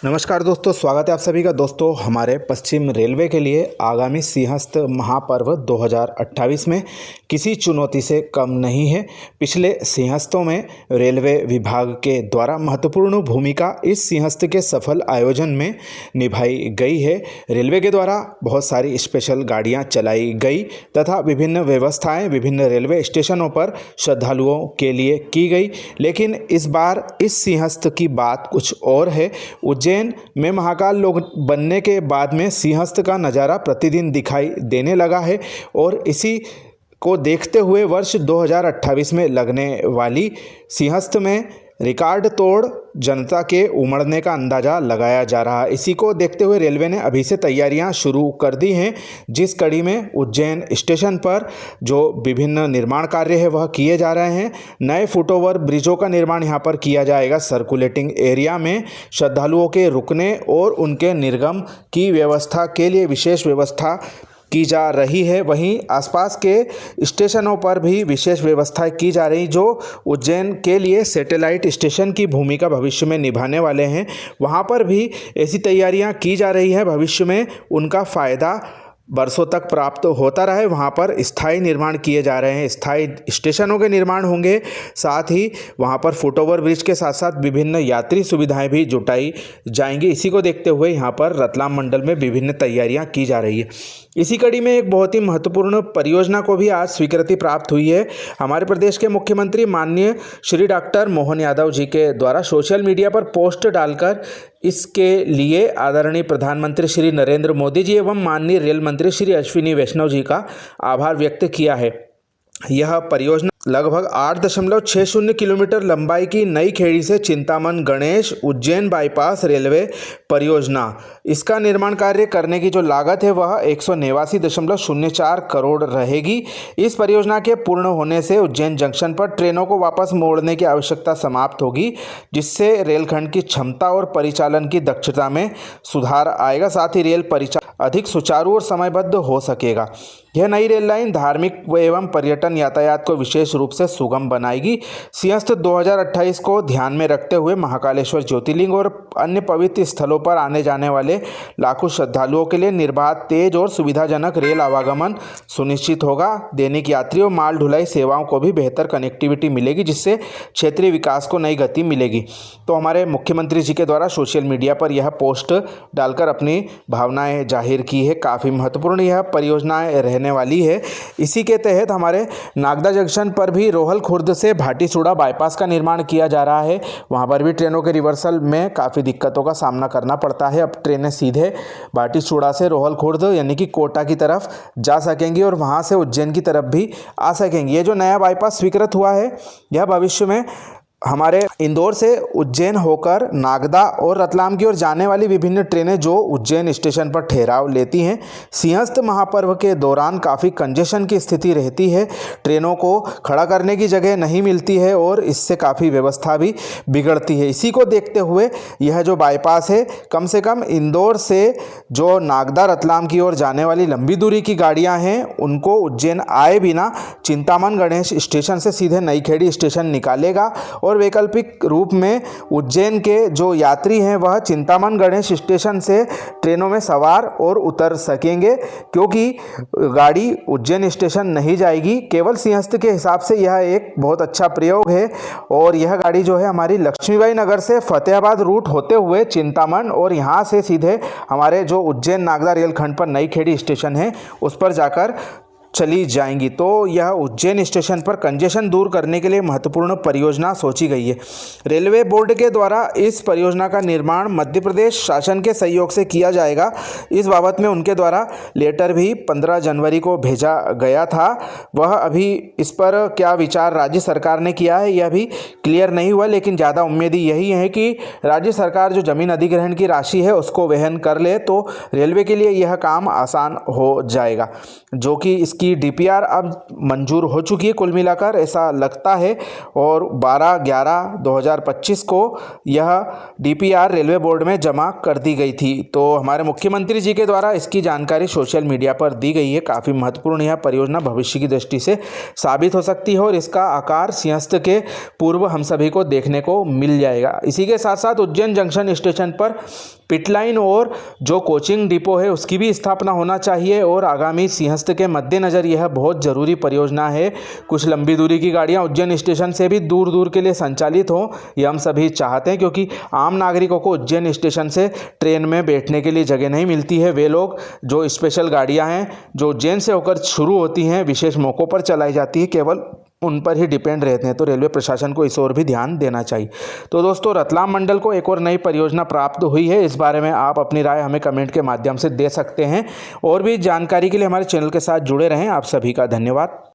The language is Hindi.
नमस्कार दोस्तों, स्वागत है आप सभी का। दोस्तों, हमारे पश्चिम रेलवे के लिए आगामी सिंहस्थ महापर्व 2028 में किसी चुनौती से कम नहीं है। पिछले सिंहस्थों में रेलवे विभाग के द्वारा महत्वपूर्ण भूमिका इस सिंहस्थ के सफल आयोजन में निभाई गई है। रेलवे के द्वारा बहुत सारी स्पेशल गाड़ियां चलाई गई तथा विभिन्न व्यवस्थाएं विभिन्न रेलवे स्टेशनों पर श्रद्धालुओं के लिए की गई। लेकिन इस बार इस सिंहस्थ की बात कुछ और है। उज्जैन में महाकाल लोक बनने के बाद में सिंहस्थ का नज़ारा प्रतिदिन दिखाई देने लगा है और इसी को देखते हुए वर्ष 2028 में लगने वाली सिंहस्थ में रिकॉर्ड तोड़ जनता के उमड़ने का अंदाज़ा लगाया जा रहा है। इसी को देखते हुए रेलवे ने अभी से तैयारियां शुरू कर दी हैं, जिस कड़ी में उज्जैन स्टेशन पर जो विभिन्न निर्माण कार्य है वह किए जा रहे हैं। नए फुटओवर ब्रिजों का निर्माण यहां पर किया जाएगा। सर्कुलेटिंग एरिया में श्रद्धालुओं के रुकने और उनके निर्गम की व्यवस्था के लिए विशेष व्यवस्था की जा रही है। वहीं आसपास के स्टेशनों पर भी विशेष व्यवस्थाएं की जा रही, जो उज्जैन के लिए सैटेलाइट स्टेशन की भूमिका भविष्य में निभाने वाले हैं। वहां पर भी ऐसी तैयारियां की जा रही है, भविष्य में उनका फ़ायदा बरसों तक प्राप्त होता रहे। वहाँ पर स्थायी निर्माण किए जा रहे हैं, स्थायी स्टेशनों के निर्माण होंगे। साथ ही वहाँ पर फुटओवर ब्रिज के साथ साथ विभिन्न यात्री सुविधाएं भी जुटाई जाएंगी। इसी को देखते हुए यहाँ पर रतलाम मंडल में विभिन्न तैयारियां की जा रही है। इसी कड़ी में एक बहुत ही महत्वपूर्ण परियोजना को भी आज स्वीकृति प्राप्त हुई है। हमारे प्रदेश के मुख्यमंत्री माननीय श्री डॉक्टर मोहन यादव जी के द्वारा सोशल मीडिया पर पोस्ट डालकर इसके लिए आदरणीय प्रधानमंत्री श्री नरेंद्र मोदी जी एवं माननीय रेल मंत्री श्री अश्विनी वैष्णव जी का आभार व्यक्त किया है। यह परियोजना लगभग 8.60 किलोमीटर लंबाई की नई खेड़ी से चिंतामन गणेश उज्जैन बाईपास रेलवे परियोजना, इसका निर्माण कार्य करने की जो लागत है वह 189.04 करोड़ रहेगी। इस परियोजना के पूर्ण होने से उज्जैन जंक्शन पर ट्रेनों को वापस मोड़ने की आवश्यकता समाप्त होगी, जिससे रेलखंड की क्षमता और परिचालन की दक्षता में सुधार आएगा। साथ ही रेल परिचालन अधिक सुचारू और समयबद्ध हो सकेगा। यह नई रेल लाइन धार्मिक एवं पर्यटन यातायात को विशेष रूप से सुगम बनाएगी। सिंहस्थ 2028 को ध्यान में रखते हुए महाकालेश्वर ज्योतिर्लिंग और अन्य पवित्र स्थलों पर आने जाने वाले लाखों श्रद्धालुओं के लिए निर्बाध, तेज और सुविधाजनक रेल आवागमन सुनिश्चित होगा। दैनिक यात्री और माल ढुलाई सेवाओं को भी बेहतर कनेक्टिविटी मिलेगी, जिससे क्षेत्रीय विकास को नई गति मिलेगी। तो हमारे मुख्यमंत्री जी के द्वारा सोशल मीडिया पर यह पोस्ट डालकर अपनी भावनाएं जाहिर की है। काफ़ी महत्वपूर्ण यह परियोजनाएं रहने वाली है। इसी के तहत हमारे नागदा जंक्शन पर भी रोहल खुर्द से भाटीसुड़ा बाईपास का निर्माण किया जा रहा है। वहां पर भी ट्रेनों के रिवर्सल में काफ़ी दिक्कतों का सामना करना पड़ता है। अब ट्रेनें सीधे भाटीसुड़ा से रोहल खुर्द यानी कि कोटा की तरफ जा सकेंगी और वहां से उज्जैन की तरफ भी आ सकेंगी। ये जो नया बाईपास स्वीकृत हुआ है, यह भविष्य में हमारे इंदौर से उज्जैन होकर नागदा और रतलाम की ओर जाने वाली विभिन्न ट्रेनें जो उज्जैन स्टेशन पर ठहराव लेती हैं। सिंहस्थ महापर्व के दौरान काफ़ी कंजेशन की स्थिति रहती है, ट्रेनों को खड़ा करने की जगह नहीं मिलती है और इससे काफ़ी व्यवस्था भी बिगड़ती है। इसी को देखते हुए यह जो बाईपास है, कम से कम इंदौर से जो नागदा रतलाम की ओर जाने वाली लंबी दूरी की गाड़ियाँ हैं, उनको उज्जैन आए बिना चिंतामन गणेश स्टेशन से सीधे नई खेड़ी स्टेशन निकालेगा और वैकल्पिक रूप में उज्जैन के जो यात्री हैं वह चिंतामन गणेश स्टेशन से ट्रेनों में सवार और उतर सकेंगे, क्योंकि गाड़ी उज्जैन स्टेशन नहीं जाएगी। केवल सिंहस्थ के हिसाब से यह एक बहुत अच्छा प्रयोग है और यह गाड़ी जो है हमारी लक्ष्मीबाई नगर से फतेहाबाद रूट होते हुए चिंतामन और यहाँ से सीधे हमारे जो उज्जैन नागदा रेलखंड पर नई खेड़ी स्टेशन है उस पर जाकर चली जाएंगी। तो यह उज्जैन स्टेशन पर कंजेशन दूर करने के लिए महत्वपूर्ण परियोजना सोची गई है। रेलवे बोर्ड के द्वारा इस परियोजना का निर्माण मध्य प्रदेश शासन के सहयोग से किया जाएगा। इस बाबत में उनके द्वारा लेटर भी 15 जनवरी को भेजा गया था। वह अभी इस पर क्या विचार राज्य सरकार ने किया है यह भी क्लियर नहीं हुआ, लेकिन ज़्यादा उम्मीद यही है कि राज्य सरकार जो जमीन अधिग्रहण की राशि है उसको वहन कर ले तो रेलवे के लिए यह काम आसान हो जाएगा। जो कि इसके इसकी डीपीआर अब मंजूर हो चुकी है कुल मिलाकर ऐसा लगता है, और 12/11/2025 को यह डीपीआर रेलवे बोर्ड में जमा कर दी गई थी। तो हमारे मुख्यमंत्री जी के द्वारा इसकी जानकारी सोशल मीडिया पर दी गई है। काफ़ी महत्वपूर्ण यह परियोजना भविष्य की दृष्टि से साबित हो सकती है और इसका आकार सिंहस्थ के पूर्व हम सभी को देखने को मिल जाएगा। इसी के साथ साथ उज्जैन जंक्शन स्टेशन पर पिट लाइन और जो कोचिंग डिपो है उसकी भी स्थापना होना चाहिए, और आगामी सिंहस्थ के मद्देनज़र यह बहुत ज़रूरी परियोजना है। कुछ लंबी दूरी की गाड़ियां उज्जैन स्टेशन से भी दूर दूर के लिए संचालित हों, यह हम सभी चाहते हैं, क्योंकि आम नागरिकों को उज्जैन स्टेशन से ट्रेन में बैठने के लिए जगह नहीं मिलती है। वे लोग जो स्पेशल गाड़ियाँ हैं जो उज्जैन से होकर शुरू होती हैं, विशेष मौक़ों पर चलाई जाती है, केवल उन पर ही डिपेंड रहते हैं। तो रेलवे प्रशासन को इस ओर भी ध्यान देना चाहिए। तो दोस्तों, रतलाम मंडल को एक और नई परियोजना प्राप्त हुई है। इस बारे में आप अपनी राय हमें कमेंट के माध्यम से दे सकते हैं। और भी जानकारी के लिए हमारे चैनल के साथ जुड़े रहें। आप सभी का धन्यवाद।